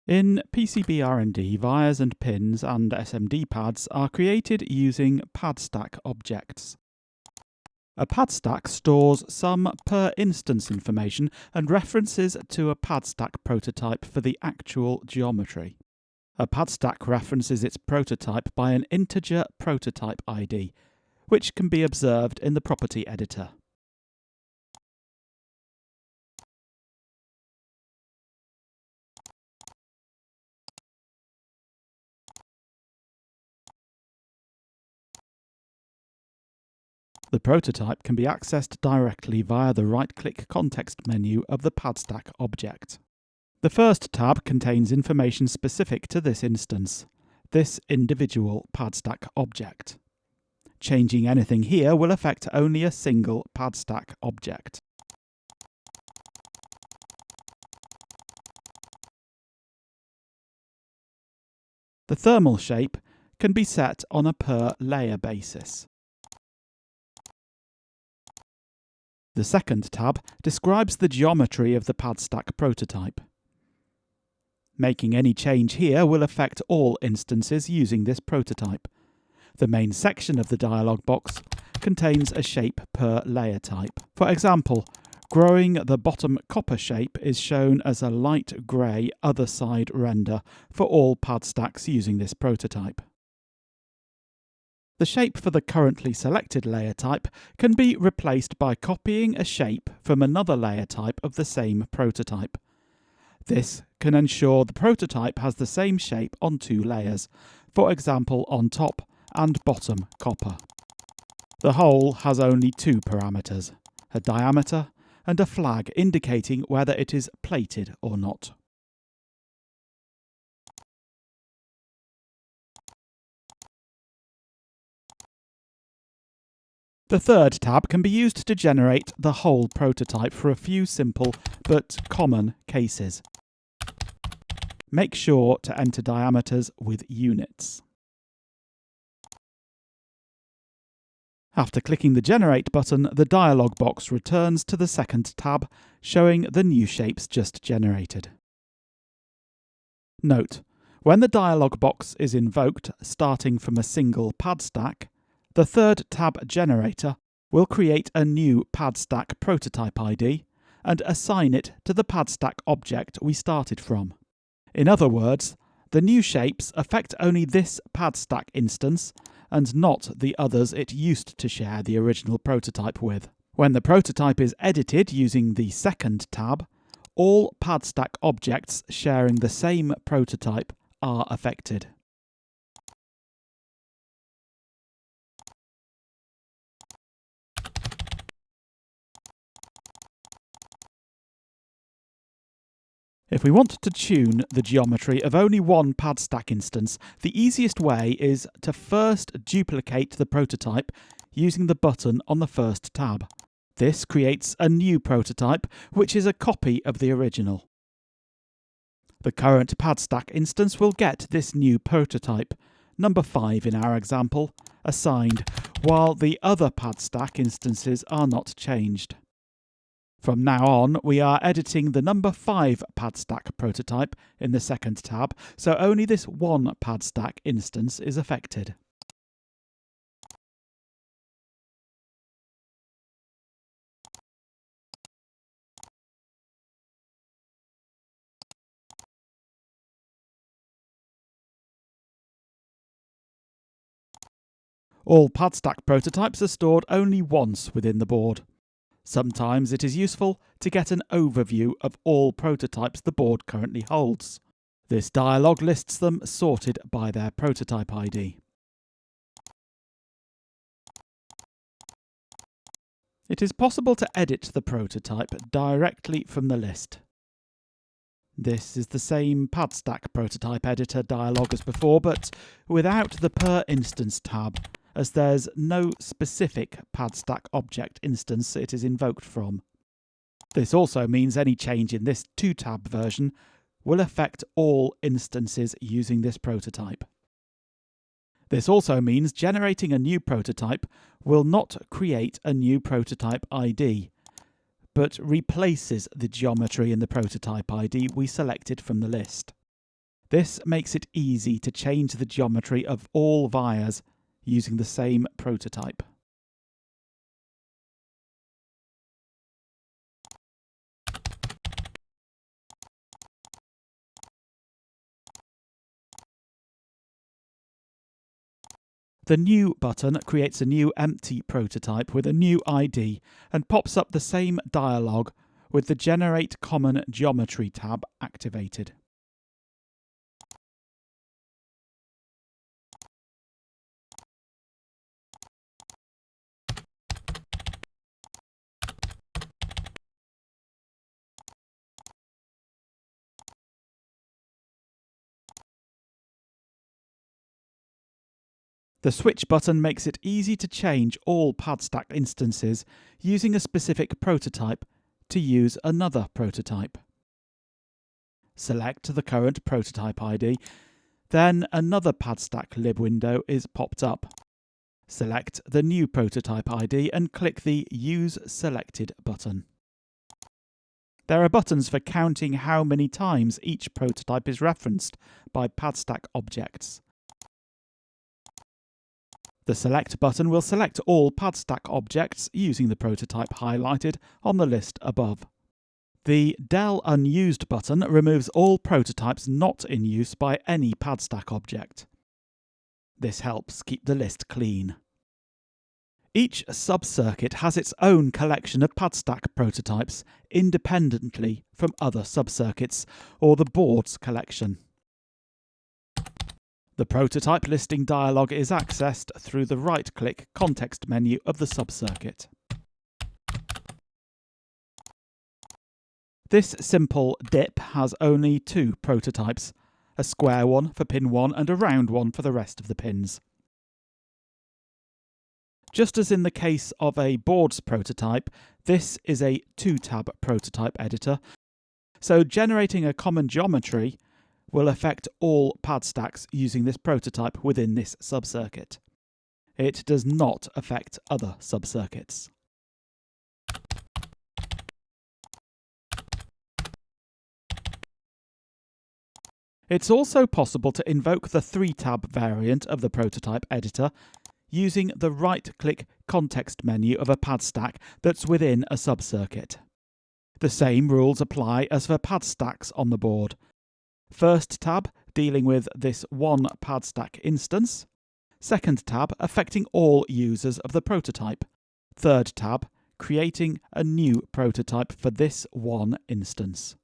In PCB-RND, vias and pins and SMD pads are created using Padstack objects. A Padstack stores some per instance information and references to a Padstack prototype for the actual geometry. A Padstack references its prototype by an integer prototype ID, which can be observed in the property editor. The prototype can be accessed directly via the right-click context menu of the Padstack object. The first tab contains information specific to this instance, this individual Padstack object. Changing anything here will affect only a single Padstack object. The thermal shape can be set on a per layer basis. The second tab describes the geometry of the Padstack prototype. Making any change here will affect all instances using this prototype. The main section of the dialog box contains a shape per layer type. For example, growing the bottom copper shape is shown as a light grey other side render for all Padstacks using this prototype. The shape for the currently selected layer type can be replaced by copying a shape from another layer type of the same prototype. This can ensure the prototype has the same shape on two layers, for example on top and bottom copper. The whole has only two parameters, a diameter and a flag indicating whether it is plated or not. The third tab can be used to generate the whole prototype for a few simple but common cases. Make sure to enter diameters with units. After clicking the Generate button, the dialog box returns to the second tab, showing the new shapes just generated. Note: when the dialog box is invoked starting from a single Padstack, the third tab generator will create a new Padstack prototype ID and assign it to the Padstack object we started from. In other words, the new shapes affect only this Padstack instance and not the others it used to share the original prototype with. When the prototype is edited using the second tab, all Padstack objects sharing the same prototype are affected. If we want to tune the geometry of only one Padstack instance, the easiest way is to first duplicate the prototype using the button on the first tab. This creates a new prototype, which is a copy of the original. The current Padstack instance will get this new prototype, number 5 in our example, assigned, while the other Padstack instances are not changed. From now on, we are editing the number 5 Padstack prototype in the second tab, so only this one Padstack instance is affected. All Padstack prototypes are stored only once within the board. Sometimes it is useful to get an overview of all prototypes the board currently holds. This dialog lists them sorted by their prototype ID. It is possible to edit the prototype directly from the list. This is the same Padstack prototype editor dialog as before, but without the Per Instance tab, as there's no specific Padstack object instance it is invoked from. This also means any change in this 2-tab version will affect all instances using this prototype. This also means generating a new prototype will not create a new prototype ID, but replaces the geometry in the prototype ID we selected from the list. This makes it easy to change the geometry of all vias using the same prototype. The New button creates a new empty prototype with a new ID and pops up the same dialog with the Generate Common Geometry tab activated. The Switch button makes it easy to change all Padstack instances using a specific prototype to use another prototype. Select the current prototype ID, then another Padstack lib window is popped up. Select the new prototype ID and click the Use Selected button. There are buttons for counting how many times each prototype is referenced by Padstack objects. The Select button will select all Padstack objects using the prototype highlighted on the list above. The Del Unused button removes all prototypes not in use by any Padstack object. This helps keep the list clean. Each subcircuit has its own collection of Padstack prototypes independently from other subcircuits or the board's collection. The prototype listing dialog is accessed through the right-click context menu of the subcircuit. This simple dip has only two prototypes, a square one for pin 1 and a round one for the rest of the pins. Just as in the case of a board's prototype, this is a 2-tab prototype editor, so generating a common geometry will affect all Padstacks using this prototype within this subcircuit. It does not affect other subcircuits. It's also possible to invoke the 3-tab variant of the prototype editor using the right-click context menu of a Padstack that's within a subcircuit. The same rules apply as for Padstacks on the board. First tab dealing with this one Padstack instance. Second tab affecting all users of the prototype. Third tab creating a new prototype for this one instance.